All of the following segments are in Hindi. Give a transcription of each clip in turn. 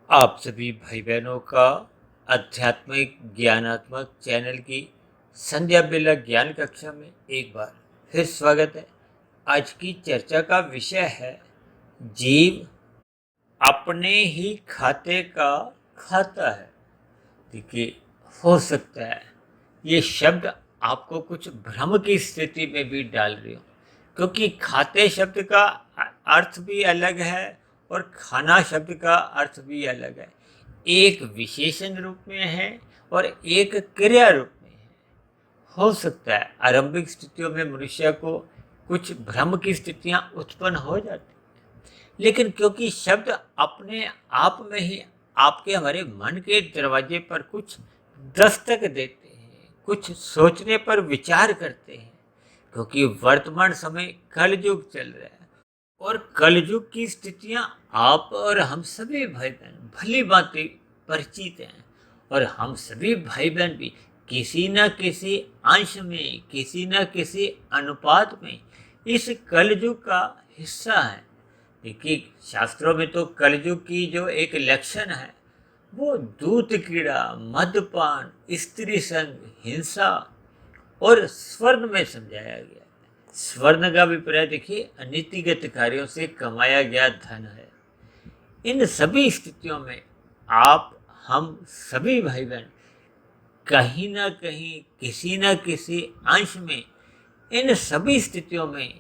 आप सभी भाई बहनों का आध्यात्मिक ज्ञानात्मक चैनल की संध्या बेला ज्ञान कक्षा में एक बार फिर स्वागत है। आज की चर्चा का विषय है जीव अपने ही खाते का खाता है। देखिए, हो सकता है ये शब्द आपको कुछ भ्रम की स्थिति में भी डाल रही हो, क्योंकि खाते शब्द का अर्थ भी अलग है और खाना शब्द का अर्थ भी अलग है। एक विशेषण रूप में है और एक क्रिया रूप में है। हो सकता है आरंभिक स्थितियों में मनुष्य को कुछ भ्रम की स्थितियां उत्पन्न हो जाती, लेकिन क्योंकि शब्द अपने आप में ही आपके हमारे मन के दरवाजे पर कुछ दस्तक देते हैं, कुछ सोचने पर विचार करते हैं, क्योंकि वर्तमान समय कलयुग चल रहा है और कलयुग की स्थितियां आप और हम सभी भाई बहन भली भांति परिचित हैं। और हम सभी भाई बहन भी किसी न किसी अंश में, किसी न किसी अनुपात में इस कलयुग का हिस्सा है। देखिए, शास्त्रों में तो कलयुग की जो एक लक्षण है वो दूत क्रीड़ा, मद्यपान, स्त्री संग, हिंसा और स्वर्ण में समझाया गया है। स्वर्ण का अभिप्राय देखिए अनीतिगत कार्यों से कमाया गया धन है। इन सभी स्थितियों में आप हम सभी भाई बहन कहीं ना कहीं, किसी न किसी अंश में इन सभी स्थितियों में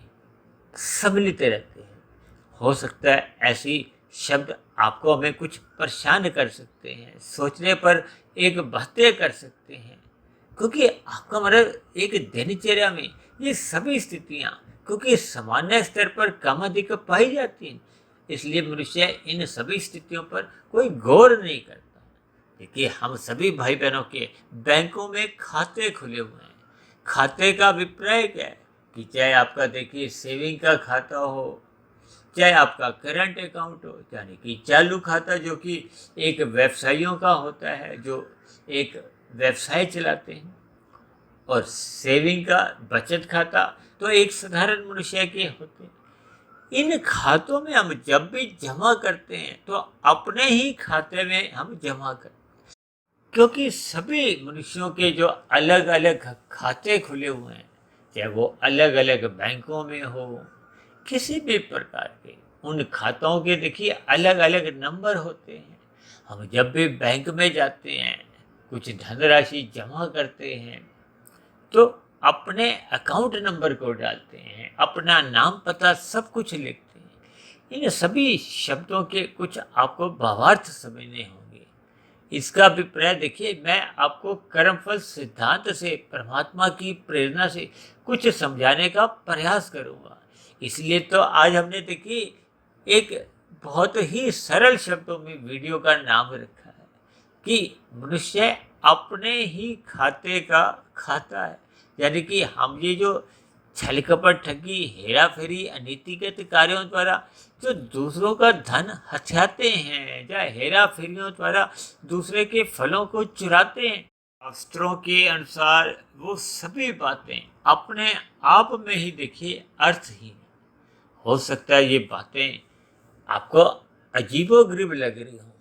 सम्मिलित रहते हैं। हो सकता है ऐसी शब्द आपको हमें कुछ परेशान कर सकते हैं, सोचने पर एक बातें कर सकते हैं, क्योंकि आपका मतलब एक दिनचर्या में ये सभी स्थितियां क्योंकि सामान्य स्तर पर कम अधिक पाई जाती हैं, इसलिए मनुष्य इन सभी स्थितियों पर कोई गौर नहीं करता। देखिए, हम सभी भाई बहनों के बैंकों में खाते खुले हुए हैं। खाते का अभिप्राय क्या है कि चाहे आपका देखिए सेविंग का खाता हो, चाहे आपका करंट अकाउंट हो, यानी कि चालू खाता जो कि एक व्यवसायियों का होता है, जो एक व्यवसाय चलाते हैं, और सेविंग का बचत खाता तो एक साधारण मनुष्य के होते हैं। इन खातों में हम जब भी जमा करते हैं तो अपने ही खाते में हम जमा करते हैं, क्योंकि सभी मनुष्यों के जो अलग अलग खाते खुले हुए हैं, चाहे वो अलग अलग बैंकों में हो, किसी भी प्रकार के उन खातों के देखिए अलग अलग नंबर होते हैं। हम जब भी बैंक में जाते हैं, कुछ धनराशि जमा करते हैं, तो अपने अकाउंट नंबर को डालते हैं, अपना नाम पता सब कुछ लिखते हैं। इन सभी शब्दों के कुछ आपको भावार्थ समझने होंगे। इसका अभिप्राय देखिए, मैं आपको कर्मफल सिद्धांत से, परमात्मा की प्रेरणा से कुछ समझाने का प्रयास करूंगा। इसलिए तो आज हमने देखिए एक बहुत ही सरल शब्दों में वीडियो का नाम रखा है कि मनुष्य अपने ही खाते का खाता है। यानी कि हम ये जो छल कपट, ठगी, हेरा फेरी, अनीतिगत कार्यों द्वारा जो दूसरों का धन हथियाते हैं, या हेरा फेरियों द्वारा दूसरे के फलों को चुराते हैं, शास्त्रों के अनुसार वो सभी बातें अपने आप में ही देखिए अर्थहीन। हो सकता है ये बातें आपको अजीबोगरीब लग रही हो,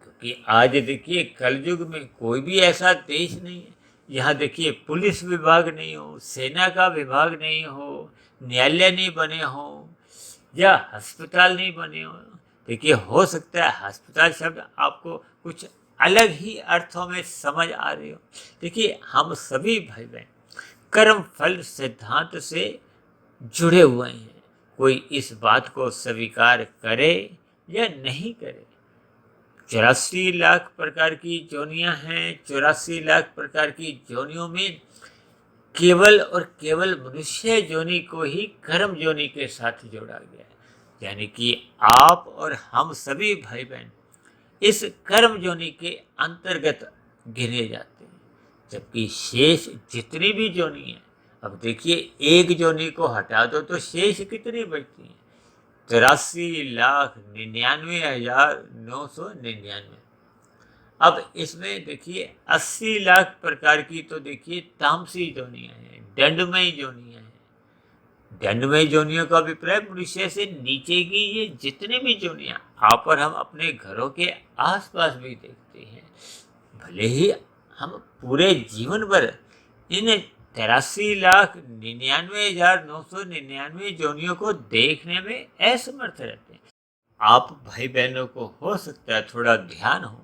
क्योंकि आज देखिए कलयुग में कोई भी ऐसा देश नहीं है यहाँ देखिए पुलिस विभाग नहीं हो, सेना का विभाग नहीं हो, न्यायालय नहीं बने हो, या अस्पताल नहीं बने हो। देखिए, हो सकता है अस्पताल शब्द आपको कुछ अलग ही अर्थों में समझ आ रही हो। देखिए, हम सभी भाई बहन कर्म फल सिद्धांत से जुड़े हुए हैं। कोई इस बात को स्वीकार करे या नहीं करे, 84 लाख प्रकार की जोनियां हैं। 84 लाख प्रकार की जोनियों में केवल और केवल मनुष्य जोनि को ही कर्म जोनि के साथ जोड़ा गया है। यानी कि आप और हम सभी भाई बहन इस कर्म जोनि के अंतर्गत गिने जाते हैं, जबकि शेष जितनी भी जोनि है, अब देखिए एक जोनि को हटा दो तो शेष कितनी बचती है? 83,99,999। अब इसमें देखिए 80 लाख प्रकार की तो देखिए तामसी जोनियां हैं, दंडमयी जोनियां हैं, दंडमय जोनियों का अभिप्राय मनुष्य से नीचे की ये जितने भी जोनियां आप और हम अपने घरों के आसपास भी देखते हैं, भले ही हम पूरे जीवन भर इन 83,99,999 जोनियों को देखने में असमर्थ रहते हैं। आप भाई बहनों को हो सकता है थोड़ा ध्यान हो,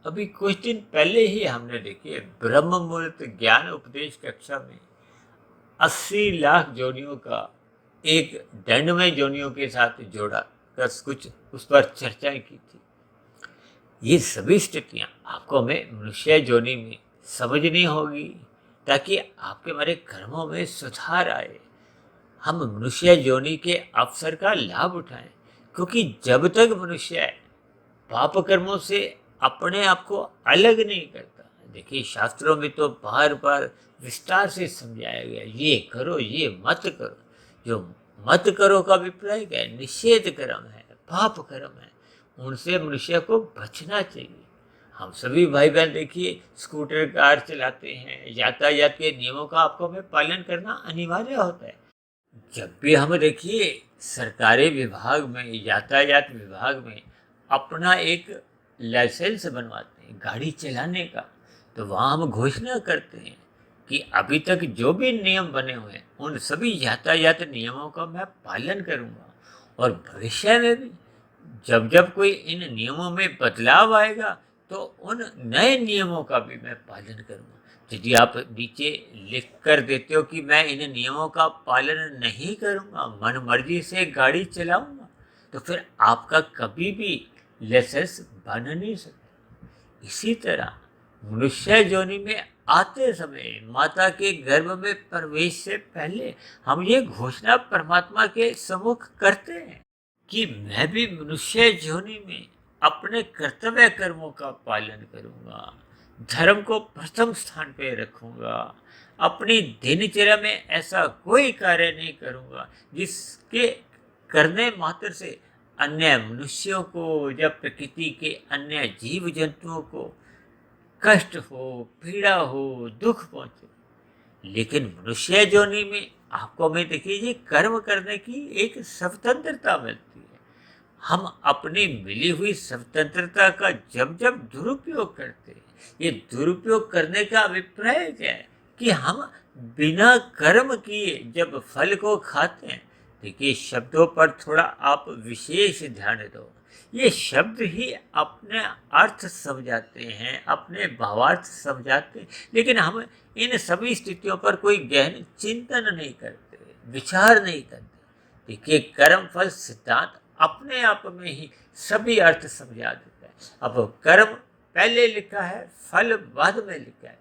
अभी कुछ दिन पहले ही हमने देखिए ब्रह्म मुहूर्त ज्ञान उपदेश कक्षा में 80 लाख जोनियों का एक दंडमय जोनियों के साथ जोड़ा कर कुछ उस पर चर्चाएं की थी। ये सभी स्थितियां आपको हमें मनुष्य जोनि में समझनी होगी ताकि आपके हमारे कर्मों में सुधार आए, हम मनुष्य जोनि के अवसर का लाभ उठाएं। क्योंकि जब तक मनुष्य पाप कर्मों से अपने आप को अलग नहीं करता, देखिए शास्त्रों में तो बार बार विस्तार से समझाया गया, ये करो ये मत करो। जो मत करो का अभिप्राय क्या है? निषेध कर्म है, पाप कर्म है, उनसे मनुष्य को बचना चाहिए। हम सभी भाई बहन देखिए स्कूटर कार चलाते हैं, यातायात के नियमों का आपको हमें पालन करना अनिवार्य होता है। जब भी हम देखिए सरकारी विभाग में, यातायात विभाग में अपना एक लाइसेंस बनवाते हैं गाड़ी चलाने का, तो वहाँ हम घोषणा करते हैं कि अभी तक जो भी नियम बने हुए हैं उन सभी यातायात नियमों का मैं पालन करूँगा, और भविष्य में भी जब जब कोई इन नियमों में बदलाव आएगा तो उन नए नियमों का भी मैं पालन करूँगा। यदि आप नीचे लिख कर देते हो कि मैं इन नियमों का पालन नहीं करूँगा, मन मर्जी से गाड़ी चलाऊँगा, तो फिर आपका कभी भी लाइसेंस बन नहीं सकता। इसी तरह मनुष्य योनि में आते समय माता के गर्भ में प्रवेश से पहले हम ये घोषणा परमात्मा के सम्मुख करते हैं कि मैं भी मनुष्य योनि में अपने कर्तव्य कर्मों का पालन करूंगा, धर्म को प्रथम स्थान पे रखूंगा, अपनी दिनचर्या में ऐसा कोई कार्य नहीं करूंगा जिसके करने मात्र से अन्य मनुष्यों को या प्रकृति के अन्य जीव जंतुओं को कष्ट हो, पीड़ा हो, दुख पहुंचे। लेकिन मनुष्य योनि में आपको मैं देखिए ये कर्म करने की एक स्वतंत्रता मिलती है। हम अपनी मिली हुई स्वतंत्रता का जब जब दुरुपयोग करते हैं, ये दुरुपयोग करने का अभिप्राय क्या है कि हम बिना कर्म किए जब फल को खाते हैं, देखिए शब्दों पर थोड़ा आप विशेष ध्यान दो। ये शब्द ही अपने अर्थ समझाते हैं, अपने भावार्थ समझाते हैं, लेकिन हम इन सभी स्थितियों पर कोई गहन चिंतन नहीं करते, विचार नहीं करते। देखिए कर्म फल सिद्धांत अपने आप में ही सभी अर्थ समझा देता है। अब कर्म पहले लिखा है, फल बाद में लिखा है।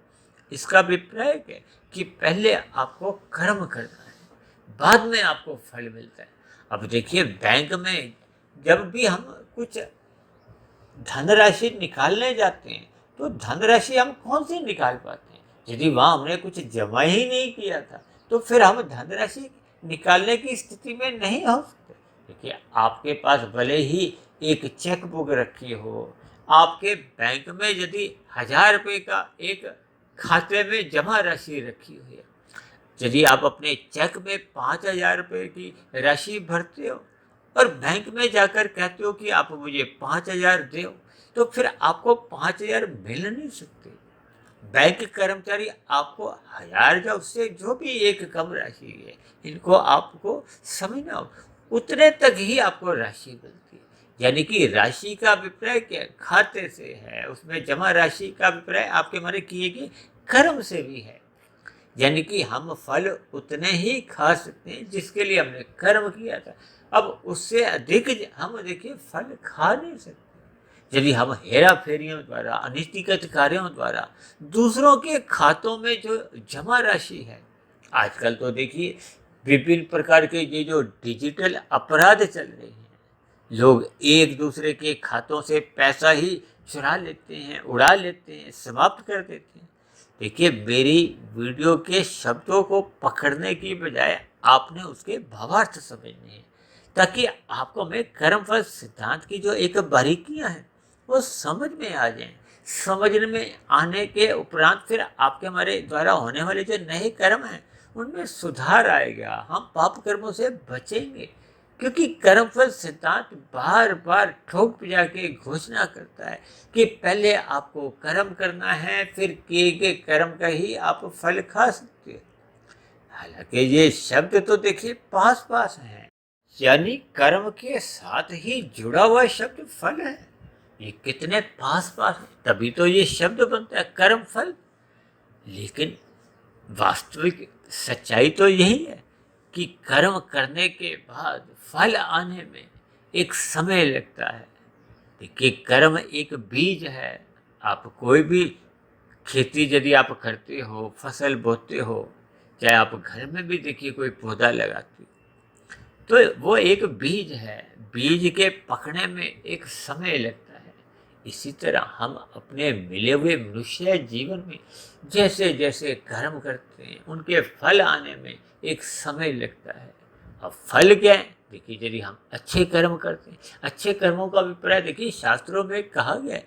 इसका अभिप्राय क्या है कि पहले आपको कर्म करना है, बाद में आपको फल मिलता है। अब देखिए बैंक में जब भी हम कुछ धनराशि निकालने जाते हैं तो धनराशि हम कौन सी निकाल पाते हैं? यदि वहाँ हमने कुछ जमा ही नहीं किया था तो फिर हम धनराशि निकालने की स्थिति में नहीं हो सकते। देखिए आपके पास भले ही एक चेक बुक रखी हो, आपके बैंक में यदि 1000 रुपये का एक खाते में जमा राशि रखी हुई है, यदि आप अपने चेक में 5000 रुपये की राशि भरते हो और बैंक में जाकर कहते हो कि आप मुझे 5000 दो, तो फिर आपको 5000 मिल नहीं सकते। बैंक कर्मचारी आपको 1000 या उससे जो भी एक कम राशि है, इनको आपको समझना हो, उतने तक ही आपको राशि मिलती है। यानी कि राशि का अभिप्राय क्या है? खाते से है, उसमें जमा राशि का अभिप्राय आपके हमारे किए गए कर्म से भी है। यानी कि हम फल उतने ही खा सकते हैं जिसके लिए हमने कर्म किया था। अब उससे अधिक हम देखिए फल खा नहीं सकते। यदि हम हेरा फेरियों द्वारा, अनिष्टिगत कार्यों द्वारा दूसरों के खातों में जो जमा राशि है, आजकल तो देखिए विभिन्न प्रकार के ये जो डिजिटल अपराध चल रहे हैं, लोग एक दूसरे के खातों से पैसा ही चुरा लेते हैं, उड़ा लेते हैं, समाप्त कर देते हैं। देखिए मेरी वीडियो के शब्दों को पकड़ने की बजाय आपने उसके भावार्थ समझने हैं, ताकि आपको में कर्मफल सिद्धांत की जो एक बारीकियां हैं वो समझ में आ जाएं। समझने में आने के उपरांत फिर आपके हमारे द्वारा होने वाले जो नए कर्म हैं उनमें सुधार आएगा, हम पाप कर्मों से बचेंगे। क्योंकि कर्मफल सिद्धांत बार बार ठोक पिजा के घोषणा करता है कि पहले आपको कर्म करना है, फिर किए गए कर्म का ही आप फल खा सकते हैं। हालांकि ये शब्द तो देखिए पास पास है, यानी कर्म के साथ ही जुड़ा हुआ शब्द फल है। ये कितने पास पास है, तभी तो ये शब्द बनता है कर्म फल। लेकिन वास्तविक सच्चाई तो यही है कि कर्म करने के बाद फल आने में एक समय लगता है। देखिए कर्म एक बीज है। आप कोई भी खेती यदि आप करते हो, फसल बोते हो, चाहे आप घर में भी देखिए कोई पौधा लगाते हो, तो वो एक बीज है। बीज के पकने में एक समय लगता है। इसी तरह हम अपने मिले हुए मनुष्य जीवन में जैसे जैसे कर्म करते हैं, उनके फल आने में एक समय लगता है। अब फल क्या है? देखिए यदि हम अच्छे कर्म करते हैं, अच्छे कर्मों का अभिप्राय देखिए शास्त्रों में कहा गया है,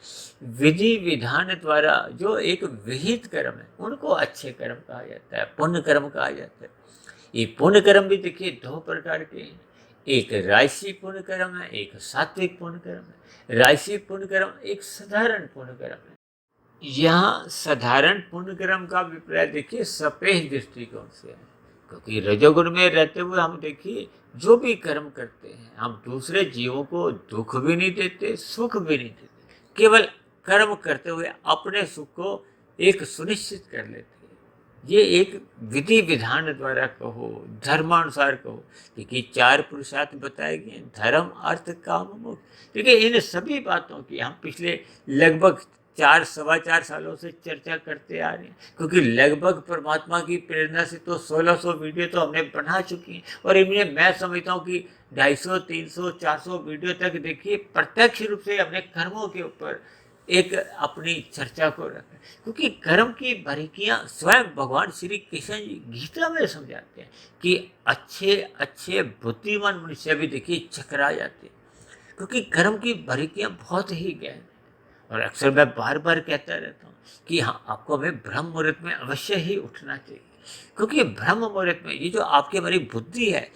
विधि विधान द्वारा जो एक विहित कर्म है उनको अच्छे कर्म कहा जाता है, पुण्य कर्म कहा जाता है। ये पुण्य कर्म भी देखिए दो प्रकार के हैं, एक राजसी पुण्य कर्म है, एक सात्विक पुण्य कर्म है। राजसी पुण्य कर्म एक साधारण पुण्य कर्म है। यहाँ साधारण पुण्य कर्म का अभिप्राय देखिए सफेद दृष्टिकोण से है, क्योंकि रजोगुण में रहते हुए हम देखिए जो भी कर्म करते हैं, हम दूसरे जीवों को दुख भी नहीं देते, सुख भी नहीं देते, केवल कर्म करते हुए अपने सुख को एक सुनिश्चित कर लेते हैं। ये एक विधि विधान द्वारा कहो, धर्मानुसार कहो। देखिए 4 पुरुषार्थ बताए गए, धर्म अर्थ काम मोक्ष। देखिए इन सभी बातों की हम पिछले लगभग 4 सवा 4 सालों से चर्चा करते आ रहे हैं, क्योंकि लगभग परमात्मा की प्रेरणा से तो 1600 वीडियो तो हमने बना चुकी हैं, और इनमें मैं समझता हूँ कि 250, 300, 400 वीडियो तक देखिए प्रत्यक्ष रूप से हमने कर्मों के ऊपर एक अपनी चर्चा को रखा, क्योंकि कर्म की बारीकियां स्वयं भगवान श्री कृष्ण जी गीता में समझाते हैं कि अच्छे अच्छे बुद्धिमान मनुष्य भी देखिए चकरा जाते हैं, क्योंकि कर्म की बारीकियां बहुत ही गहन है। और अक्सर मैं बार बार कहता रहता हूँ कि हाँ, आपको हमें ब्रह्म मुहूर्त में अवश्य ही उठना चाहिए, क्योंकि ब्रह्म मुहूर्त में ये जो आपकी हमारी बुद्धि है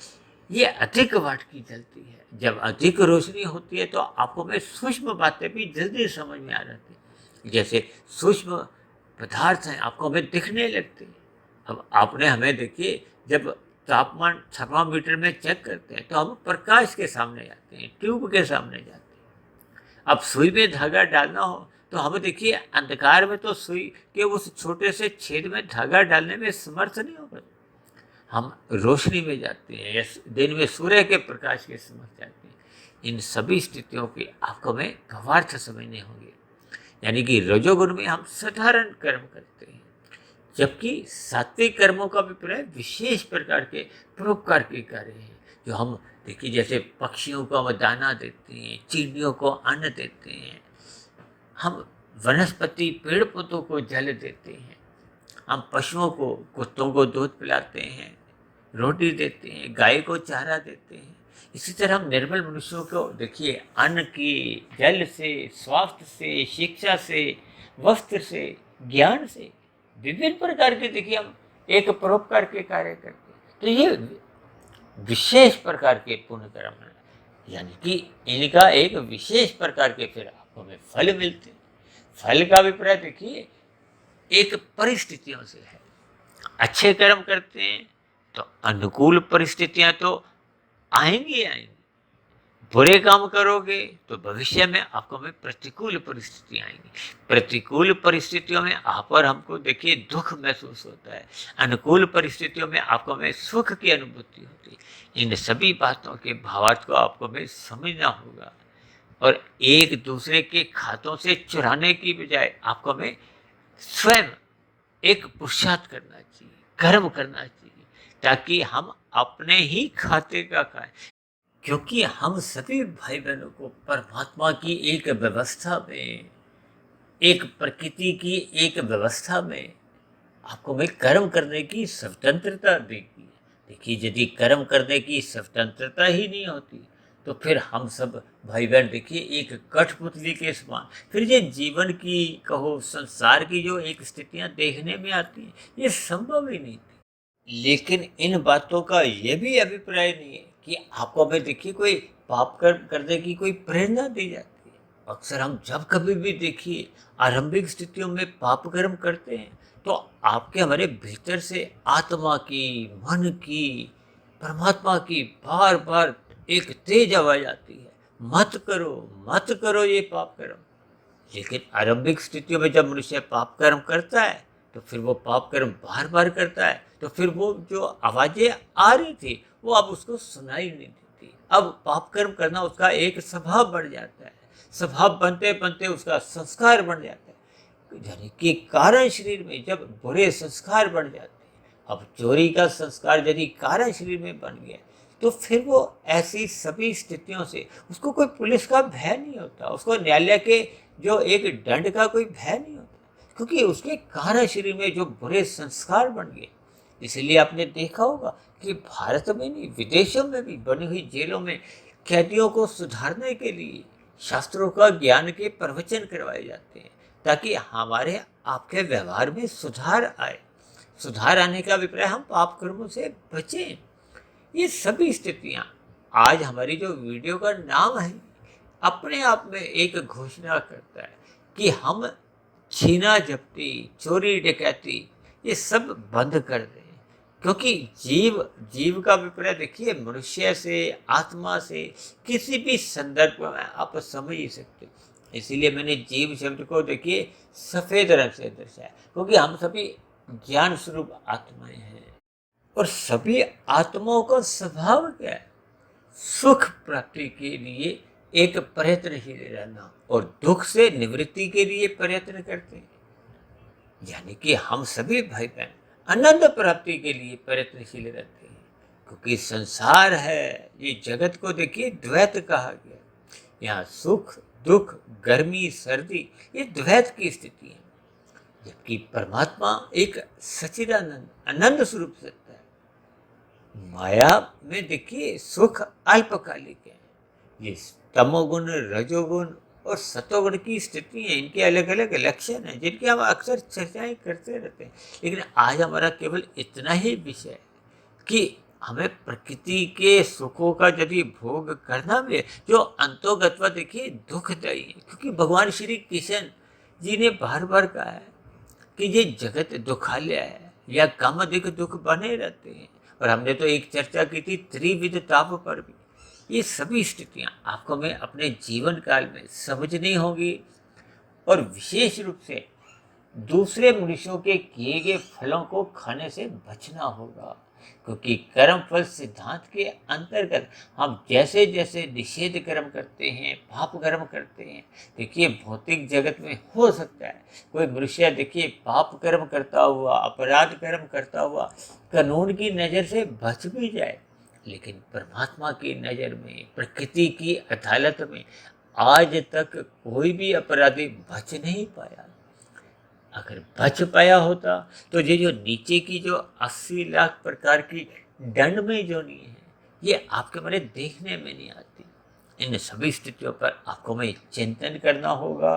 ये अधिक वाट की जलती है। जब अधिक रोशनी होती है तो आपको में सूक्ष्म बातें भी जल्दी समझ में आ जाती है। जैसे सूक्ष्म पदार्थ हैं आपको हमें दिखने लगते हैं। अब आपने हमें देखिए, जब तापमान थर्मामीटर में चेक करते हैं तो हम प्रकाश के सामने जाते हैं, ट्यूब के सामने जाते हैं। अब सुई में धागा डालना हो तो हम देखिए अंधकार में तो सुई के उस छोटे से छेद में धागा डालने में समर्थ नहीं होगा। हम रोशनी में जाते हैं या दिन में सूर्य के प्रकाश के समझ जाते हैं। इन सभी स्थितियों के आपको में भावार्थ समझने होंगे। यानी कि रजोगुण में हम साधारण कर्म करते हैं, जबकि सात्विक कर्मों का अभिप्राय विशेष प्रकार के परोपकार के कार्य हैं, जो हम देखिए जैसे पक्षियों को हम दाना देते हैं, चिड़ियों को अन्न देते हैं, हम वनस्पति पेड़ पौधों को जल देते हैं, हम पशुओं को, कुत्तों को दूध पिलाते हैं, रोटी देते हैं, गाय को चारा देते हैं। इसी तरह हम निर्बल मनुष्यों को देखिए अन्न की, जल से, स्वास्थ्य से, शिक्षा से, वस्त्र से, ज्ञान से, विभिन्न प्रकार के देखिए हम एक परोपकार के कार्य करते हैं। तो ये विशेष प्रकार के पुण्य कर्म है, यानी कि इनका एक विशेष प्रकार के फिर आपको हमें फल मिलते हैं। फल का अभिप्राय देखिए एक परिस्थितियों से है। अच्छे कर्म करते हैं तो अनुकूल परिस्थितियां तो आएंगी आएंगी, बुरे काम करोगे तो भविष्य में आपको में प्रतिकूल परिस्थितियां आएंगी। प्रतिकूल परिस्थितियों में आप और हमको देखिए दुख महसूस होता है, अनुकूल परिस्थितियों में आपको में सुख की अनुभूति होती है। इन सभी बातों के भावार्थ को आपको में समझना होगा, और एक दूसरे के खातों से चुराने की बजाय आपको में स्वयं एक पुरुषार्थ करना चाहिए, कर्म करना चाहिए, ताकि हम अपने ही खाते का खाएं। क्योंकि हम सभी भाई बहनों को परमात्मा की एक व्यवस्था में, एक प्रकृति की एक व्यवस्था में आपको में कर्म करने की स्वतंत्रता दी गई है। देखिए यदि कर्म करने की स्वतंत्रता ही नहीं होती तो फिर हम सब भाई बहन देखिए एक कठपुतली के समान, फिर ये जीवन की कहो, संसार की जो एक स्थितियां देखने में आती हैं, ये संभव ही नहीं थी। लेकिन इन बातों का ये भी अभिप्राय नहीं है कि आपको हमें देखिए कोई पाप कर्म करने की कोई प्रेरणा दी जाती है। अक्सर हम जब कभी भी देखिए आरंभिक स्थितियों में पाप कर्म करते हैं तो आपके हमारे भीतर से आत्मा की, मन की, परमात्मा की बार बार एक तेज आवाज आती है, मत करो ये पाप कर्म। लेकिन आरंभिक स्थितियों में जब मनुष्य पाप कर्म करता है तो फिर वो पाप कर्म बार बार करता है, तो फिर वो जो आवाजें आ रही थी वो अब उसको सुनाई नहीं देती। अब पाप कर्म करना उसका एक स्वभाव बन जाता है, स्वभाव बनते बनते उसका संस्कार बन जाता है। यानी कि कारण शरीर में जब बुरे संस्कार बन जाते हैं, अब चोरी का संस्कार यदि कारण शरीर में बन गया तो फिर वो ऐसी सभी स्थितियों से उसको कोई पुलिस का भय नहीं होता, उसको न्यायालय के जो एक दंड का कोई भय नहीं होता, क्योंकि उसके कारण शरीर में जो बुरे संस्कार बन गए। इसलिए आपने देखा होगा कि भारत में नहीं विदेशों में भी बनी हुई जेलों में कैदियों को सुधारने के लिए शास्त्रों का ज्ञान के प्रवचन करवाए जाते हैं, ताकि हमारे आपके व्यवहार में सुधार आए। सुधार आने का अभिप्राय हम पाप कर्मों से बचें। ये सभी स्थितियाँ आज हमारी जो वीडियो का नाम है अपने आप में एक घोषणा करता है कि हम छीना झपटी, चोरी डकैती ये सब बंद कर दें। क्योंकि जीव जीव का अभिप्राय देखिए मनुष्य से, आत्मा से, किसी भी संदर्भ में आप समझ ही सकते हो। इसीलिए मैंने जीव शब्द को देखिए सफेद रंग से दर्शाया, क्योंकि हम सभी ज्ञान स्वरूप आत्माएं हैं और सभी आत्माओं का स्वभाव क्या है? सुख प्राप्ति के लिए एक प्रयत्नशील रहना और दुख से निवृत्ति के लिए प्रयत्न करते हैं। यानी कि हम सभी भाई बहन आनंद प्राप्ति के लिए प्रयत्नशील रहते हैं, क्योंकि संसार है, ये जगत को देखिए द्वैत कहा गया। यहाँ सुख दुख, गर्मी सर्दी, ये द्वैत की स्थिति है, जबकि परमात्मा एक सच्चिदानंद आनंद स्वरूप सत्ता है। माया में देखिए सुख अल्पकालिक है। ये तमोगुण, रजोगुण और सतोगुण की स्थिति है, इनके अलग अलग लक्षण हैं जिनकी हम अक्सर चर्चाएं करते रहते हैं। लेकिन आज हमारा केवल इतना ही विषय है कि हमें प्रकृति के सुखों का यदि भोग करना भी है जो अंतोगत्वा देखिए दुखदायी है, क्योंकि भगवान श्री कृष्ण जी ने बार बार कहा है कि ये जगत दुखालय है या कामादिक दुख बने रहते हैं। और हमने तो एक चर्चा की थी त्रिविध ताप पर भी। ये सभी स्थितियाँ आपको मैं अपने जीवन काल में समझनी होगी और विशेष रूप से दूसरे मनुष्यों के किए गए फलों को खाने से बचना होगा, क्योंकि कर्म फल सिद्धांत के अंतर्गत हम जैसे जैसे निषेध कर्म करते हैं, पाप कर्म करते हैं, देखिए भौतिक जगत में हो सकता है कोई मनुष्य देखिए पाप कर्म करता हुआ, अपराध कर्म करता हुआ कानून की नज़र से बच भी जाए, लेकिन परमात्मा की नज़र में, प्रकृति की अदालत में आज तक कोई भी अपराधी बच नहीं पाया। अगर बच पाया होता तो ये जो नीचे की जो 80 लाख प्रकार की दंडमय जोनी है ये आपके मैंने देखने में नहीं आती। इन सभी स्थितियों पर आपको में चिंतन करना होगा।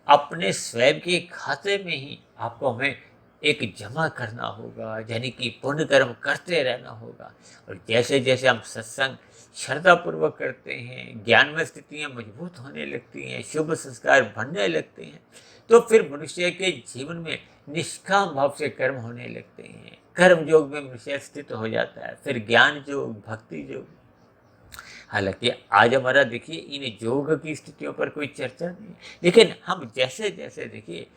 अपने स्वयं के खाते में ही आपको हमें एक जमा करना होगा, यानी कि पुण्य कर्म करते रहना होगा। और जैसे जैसे हम सत्संग श्रद्धापूर्वक करते हैं, ज्ञान में स्थितियाँ मजबूत होने लगती हैं, शुभ संस्कार बनने लगते हैं, तो फिर मनुष्य के जीवन में निष्काम भाव से कर्म होने लगते हैं। कर्म योग में मनुष्य स्थित हो जाता है, फिर ज्ञान योग, भक्ति योग। हालांकि आज हमारा देखिए इन योग की स्थितियों पर कोई चर्चा नहीं, लेकिन हम जैसे जैसे देखिए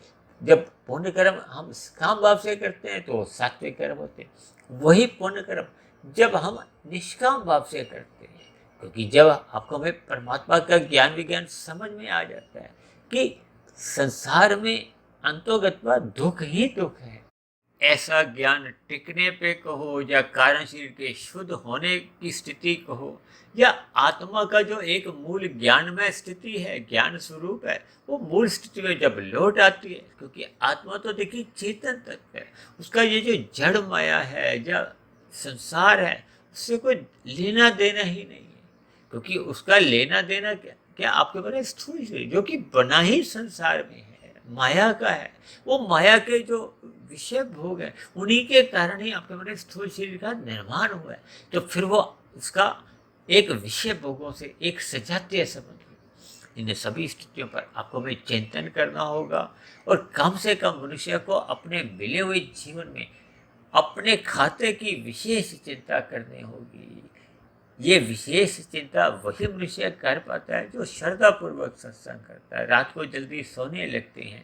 जब पुण्य कर्म हम काम भाव से करते हैं तो सात्विक कर्म होते हैं, वही पुण्य कर्म जब हम निष्काम भाव से करते हैं, क्योंकि जब आपको हमें परमात्मा का ज्ञान विज्ञान समझ में आ जाता है कि संसार में अंतोगत्वा दुख ही दुख है, ऐसा ज्ञान टिकने पे कहो या कारण शरीर के शुद्ध होने की स्थिति कहो या आत्मा का जो एक मूल ज्ञानमय स्थिति है, ज्ञान स्वरूप है, वो मूल स्थिति में जब लौट आती है, क्योंकि आत्मा तो देखिए चेतन तत्व है, उसका ये जो जड़ माया है या संसार है उससे कोई लेना देना ही नहीं है। क्योंकि उसका लेना देना क्या क्या आपके बने स्थूल शरीर जो कि बना ही संसार में है, माया का है, वो माया के जो विषय भोग है, उन्हीं के कारण ही आपके हमारे स्थूल शरीर का निर्माण हुआ है। तो फिर वो उसका एक विषय भोगों से एक सजातीय संबंध है। इन सभी स्थितियों पर आपको भी चिंतन करना होगा और कम से कम मनुष्य को अपने मिले हुए जीवन में अपने खाते की विशेष चिंता करनी होगी। ये विशेष चिंता वही मनुष्य कर पाता है जो श्रद्धा पूर्वक सत्संग करता है, रात को जल्दी सोने लगते हैं,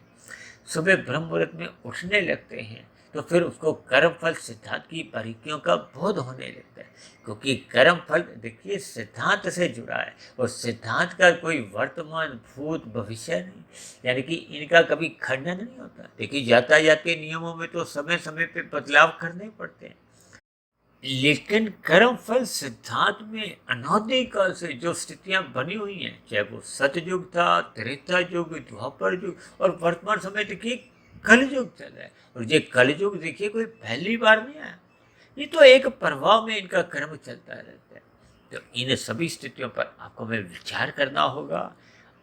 सुबह ब्रह्म मुहूर्त में उठने लगते हैं। तो फिर उसको कर्म फल सिद्धांत की बारीकियों का बोध होने लगता है, क्योंकि कर्म फल देखिए सिद्धांत से जुड़ा है और सिद्धांत का कोई वर्तमान भूत भविष्य नहीं, यानी कि इनका कभी खंडन नहीं होता। देखिए यातायात के नियमों में तो समय समय पे बदलाव करने पड़ते हैं, लेकिन कर्म फल सिद्धांत में अनादि काल से जो स्थितियां बनी हुई हैं, चाहे वो सतयुग था, त्रेता युग, द्वापर युग और वर्तमान समय देखिए कलयुग चल रहा है। और ये कलयुग देखिए कोई पहली बार नहीं आया, ये तो एक प्रभाव में इनका कर्म चलता रहता है। तो इन सभी स्थितियों पर आपको हमें विचार करना होगा।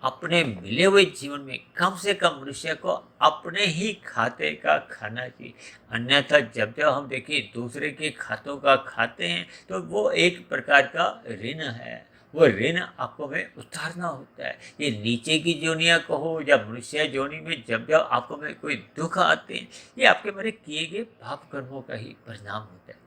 अपने मिले हुए जीवन में कम से कम मनुष्य को अपने ही खाते का खाना चाहिए, अन्यथा जब जब हम देखिए दूसरे के खातों का खाते हैं तो वो एक प्रकार का ऋण है। वो ऋण आपको में उतारना होता है। ये नीचे की जोनियाँ कहो या मनुष्य जोनी में जब जब आपको में कोई दुख आते हैं, ये आपके मेरे किए गए पाप कर्मों का ही परिणाम होता है।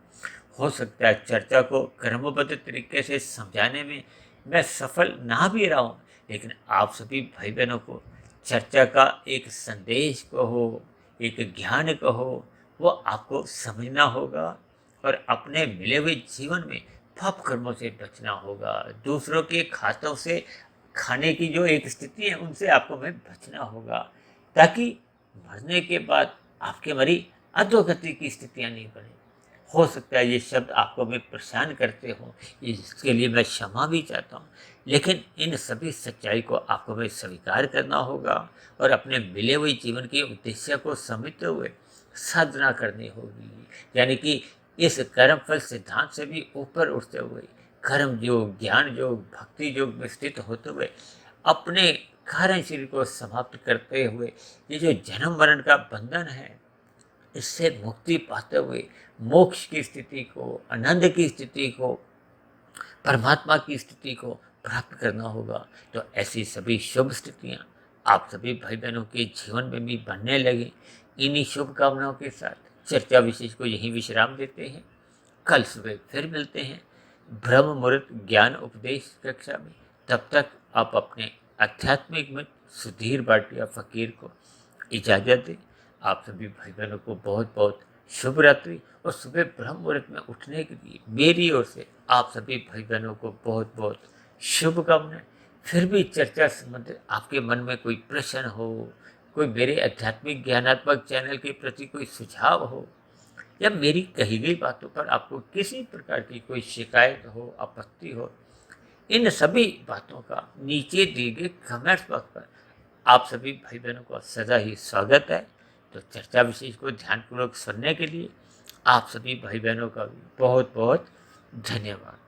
हो सकता है चर्चा को क्रमबद्ध तरीके से समझाने में मैं सफल ना भी रहा हूँ, लेकिन आप सभी भाई बहनों को चर्चा का एक संदेश कहो, एक ज्ञान कहो, वो आपको समझना होगा और अपने मिले हुए जीवन में पाप कर्मों से बचना होगा। दूसरों के खातों से खाने की जो एक स्थिति है उनसे आपको में बचना होगा, ताकि मरने के बाद आपके मरी अधोगति की स्थितियां नहीं बने। हो सकता है ये शब्द आपको मैं परेशान करते हो, इसके लिए मैं क्षमा भी चाहता हूँ, लेकिन इन सभी सच्चाई को आपको मैं स्वीकार करना होगा और अपने मिले हुए जीवन के उद्देश्य को समझते हुए साधना करनी होगी। यानी कि इस कर्म फल सिद्धांत से भी ऊपर उठते हुए कर्म योग, ज्ञान योग, भक्ति योग में स्थित होते हुए अपने कारण शरीर को समाप्त करते हुए ये जो जन्म मरण का बंधन है इससे मुक्ति पाते हुए मोक्ष की स्थिति को, आनंद की स्थिति को, परमात्मा की स्थिति को प्राप्त करना होगा। तो ऐसी सभी शुभ स्थितियां आप सभी भाई बहनों के जीवन में भी बनने लगे। इन्हीं शुभकामनाओं के साथ चर्चा विशेष को यहीं विश्राम देते हैं। कल सुबह फिर मिलते हैं ब्रह्म मुहूर्त ज्ञान उपदेश कक्षा में। तब तक आप अपने आध्यात्मिक मित्र सुधीर भाटिया फकीर को इजाज़त दें। आप सभी भाई बहनों को बहुत बहुत शुभ रात्रि और सुबह ब्रह्म मुहूर्त में उठने के लिए मेरी ओर से आप सभी भाई बहनों को बहुत बहुत शुभकामनाएं। फिर भी चर्चा संबंधित आपके मन में कोई प्रश्न हो, कोई मेरे आध्यात्मिक ज्ञानात्मक चैनल के प्रति कोई सुझाव हो या मेरी कही गई बातों पर आपको किसी प्रकार की कोई शिकायत हो, आपत्ति हो, इन सभी बातों का नीचे दिए गए कमेंट्स बॉक्स पर आप सभी भाई बहनों का सदा ही स्वागत है। तो चर्चा विशेष को ध्यानपूर्वक सुनने के लिए आप सभी भाई बहनों का भी बहुत बहुत धन्यवाद।